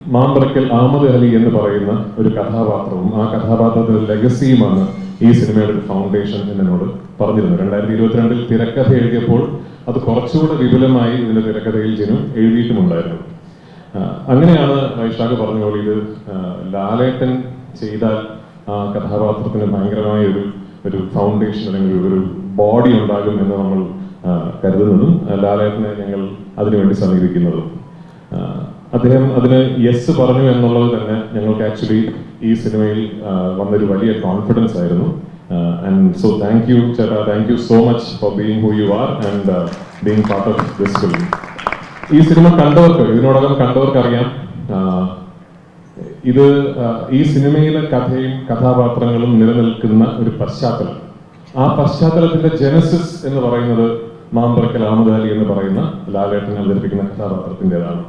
മാമ്പറക്കൽ അഹമ്മദ് അലി എന്ന് പറയുന്ന ഒരു കഥാപാത്രവും ആ കഥാപാത്രത്തിന്റെ ലെഗസിയുമാണ് ഈ സിനിമയുടെ ഒരു ഫൗണ്ടേഷൻ എന്നോട് പറഞ്ഞിരുന്നു. 2022 തിരക്കഥ എഴുതിയപ്പോൾ അത് കുറച്ചുകൂടെ വിപുലമായി ഇതിന്റെ തിരക്കഥയിൽ ജിനു എഴുതിയിട്ടുമുണ്ടായിരുന്നു. അങ്ങനെയാണ് വൈശാഖ് പറഞ്ഞ പോലെ ഇത് ലാലേട്ടൻ ചെയ്താൽ ആ കഥാപാത്രത്തിന് ഭയങ്കരമായ ഒരു ഫൗണ്ടേഷൻ അല്ലെങ്കിൽ ഒരു ബോഡി ഉണ്ടാകും എന്ന് നമ്മൾ കരുതുന്നതും ലാലേട്ടനെ ഞങ്ങൾ അതിനുവേണ്ടി സമീപിക്കുന്നതും. അദ്ദേഹം അതിന് യെസ് പറഞ്ഞു എന്നുള്ളത് തന്നെ ഞങ്ങൾക്ക് ആക്ച്വലി ഈ സിനിമയിൽ വന്നൊരു വലിയ കോൺഫിഡൻസ് ആയിരുന്നു. ആൻഡ് സോ താങ്ക് യു ചേട്ടാ, thank you so much for being who you are and being part of this film. ഈ സിനിമ കണ്ടവർക്ക്, ഇതിനോടകം കണ്ടവർക്ക് അറിയാം, ഇത് ഈ സിനിമയിലെ കഥയും കഥാപാത്രങ്ങളും നിലനിൽക്കുന്ന ഒരു പശ്ചാത്തലം. ആ പശ്ചാത്തലത്തിന്റെ ജനസിസ് എന്ന് പറയുന്നത് മാമ്പറക്കൽ അഹമ്മദ് അലി എന്ന് പറയുന്ന ലാലേട്ടൻ അവതരിപ്പിക്കുന്ന കഥാപാത്രത്തിൻ്റെതാണ്.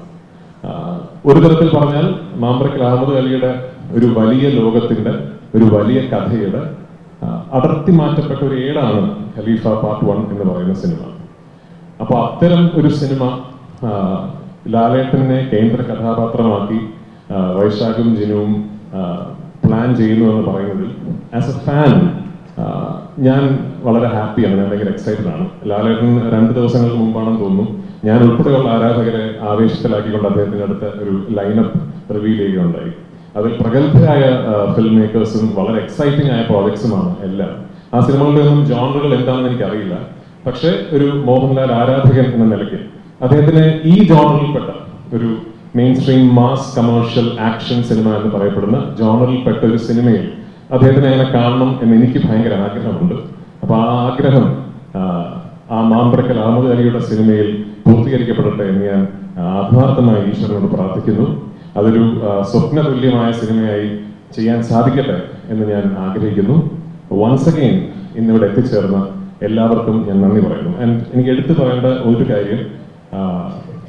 ഒരു തരത്തിൽ പറഞ്ഞാൽ മാമ്പറക്കൽ അഹമ്മദ് അലിയുടെ ഒരു വലിയ ലോകത്തിന്റെ, ഒരു വലിയ കഥയുടെ അടർത്തി മാറ്റപ്പെട്ട ഒരു ഏടാണ് ഖലീഫ പാർട്ട് 1 എന്ന് പറയുന്ന സിനിമ. അപ്പൊ അത്തരം ഒരു സിനിമ ലാലേട്ടനെ കേന്ദ്ര കഥാപാത്രമാക്കി വൈശാഖും ജിനുവും പ്ലാൻ ചെയ്യുന്നു എന്ന് പറയുന്നതിൽ ആസ് എ ഫാൻ ഞാൻ വളരെ ഹാപ്പിയാണ്. ഞാൻ ഭയങ്കര എക്സൈറ്റഡ് ആണ്. ലാലേട്ടൻ 2 ദിവസങ്ങൾക്ക് മുമ്പാണെന്ന് തോന്നുന്നു ഞാൻ ഉൾപ്പെടെയുള്ള ആരാധകരെ ആവേശത്തിലാക്കിക്കൊണ്ട് അദ്ദേഹത്തിന്റെ അടുത്ത ഒരു ലൈനപ്പ് റിവീൽ ചെയ്യുകയുണ്ടായി. അതിൽ പ്രഗത്ഭരായ ഫിലിം മേക്കേഴ്സും വളരെ എക്സൈറ്റിംഗ് ആയ പ്രോജക്ട്സുമാണ് എല്ലാം. ആ സിനിമകളുടെ ഒന്നും ജോണറുകൾ എന്താണെന്ന് എനിക്കറിയില്ല. പക്ഷേ ഒരു മോഹൻലാൽ ആരാധകൻ എന്ന നിലയ്ക്ക് അദ്ദേഹത്തിന് ഈ ജോണറിൽപ്പെട്ട ഒരു main stream mass commercial action cinema എന്ന് പറയപ്പെടുന്ന ജോണറിൽപ്പെട്ട ഒരു സിനിമയിൽ അദ്ദേഹത്തിനെ അങ്ങനെ കാണണം എന്ന് എനിക്ക് ഭയങ്കര ആഗ്രഹമുണ്ട്. അപ്പൊ ആ ആഗ്രഹം ആ മാമ്പറക്കൽ അഹമ്മദ് അലിയുടെ സിനിമയിൽ പൂർത്തീകരിക്കപ്പെടട്ടെ എന്ന് ഞാൻ ആത്മാർത്ഥമായി ഈശ്വരനോട് പ്രാർത്ഥിക്കുന്നു. അതൊരു സ്വപ്നതുല്യമായ സിനിമയായി ചെയ്യാൻ സാധിക്കട്ടെ എന്ന് ഞാൻ ആഗ്രഹിക്കുന്നു. വൺസ് അഗെയിൻ ഇന്നിവിടെ എത്തിച്ചേർന്ന എല്ലാവർക്കും ഞാൻ നന്ദി പറയുന്നു. ആൻഡ് എനിക്ക് എടുത്തു പറയേണ്ട ഒരു കാര്യം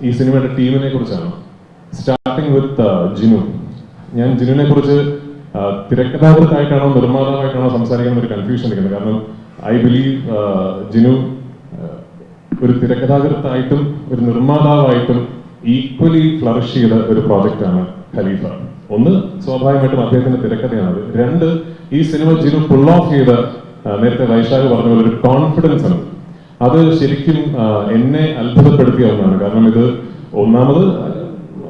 ഈ സിനിമയുടെ ടീമിനെ കുറിച്ചാണ്. Starting with Jinu. ഞാൻ ജിനുവിനെ കുറിച്ച് തിരക്കഥാകൃത്തായിട്ടാണോ നിർമ്മാതാവായിട്ടാണോ സംസാരിക്കുന്ന ഒരു കൺഫ്യൂഷൻ ഇരിക്കുന്നത്. കാരണം ഐ ബിലീവ് ജിനു ഒരു തിരക്കഥാകൃത്തായിട്ടും ഒരു നിർമ്മാതാവായിട്ടും ഈക്വലി ഫ്ലറിഷ് ചെയ്ത ഒരു പ്രോജക്റ്റാണ് ഖലീഫ. ഒന്ന്, സ്വാഭാവികമായിട്ടും അദ്ദേഹത്തിന്റെ തിരക്കഥയാണ്. 2, ഈ സിനിമ ജിനു പുൾ ഓഫ് ചെയ്ത, നേരത്തെ വൈശാഖ് പറഞ്ഞ പോലെ ഒരു കോൺഫിഡൻസ് ആണ്. അത് ശരിക്കും എന്നെ അത്ഭുതപ്പെടുത്തിയ ഒന്നാണ്. കാരണം ഇത് ഒന്നാമത്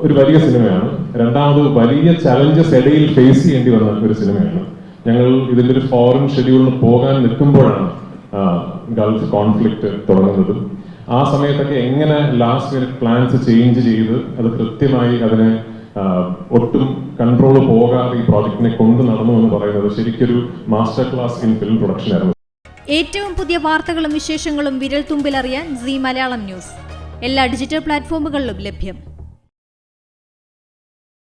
ഒരു വലിയ സിനിമയാണ്, രണ്ടാമത് വലിയ ചലഞ്ചസ് ഇടയിൽ ഫേസ് ചെയ്യേണ്ടി വന്ന ഒരു സിനിമയാണ്. ഞങ്ങൾ ഇതിന്റെ ഒരു ഫോറിൻ ഷെഡ്യൂളിന് പോകാൻ നിൽക്കുമ്പോഴാണ് ഗൾഫ് കോൺഫ്ലിക്റ്റ് തുടങ്ങുന്നത്. ആ സമയത്തൊക്കെ എങ്ങനെ ലാസ്റ്റ് മിനിറ്റ് പ്ലാൻസ് ചേഞ്ച് ചെയ്ത് അത് കൃത്യമായി അതിനെ ഒട്ടും കൺട്രോൾ പോകാതെ ഈ പ്രോജക്റ്റിനെ കൊണ്ടു നടന്നു എന്ന് പറയുന്നത് ശരിക്കൊരു master class in film production ആയിരുന്നു. ഏറ്റവും പുതിയ വാർത്തകളും വിശേഷങ്ങളും വിരൽ തുമ്പിലറിയാൻ സീ മലയാളം ന്യൂസ് എല്ലാ ഡിജിറ്റൽ പ്ലാറ്റ്ഫോമുകളിലും ലഭ്യം.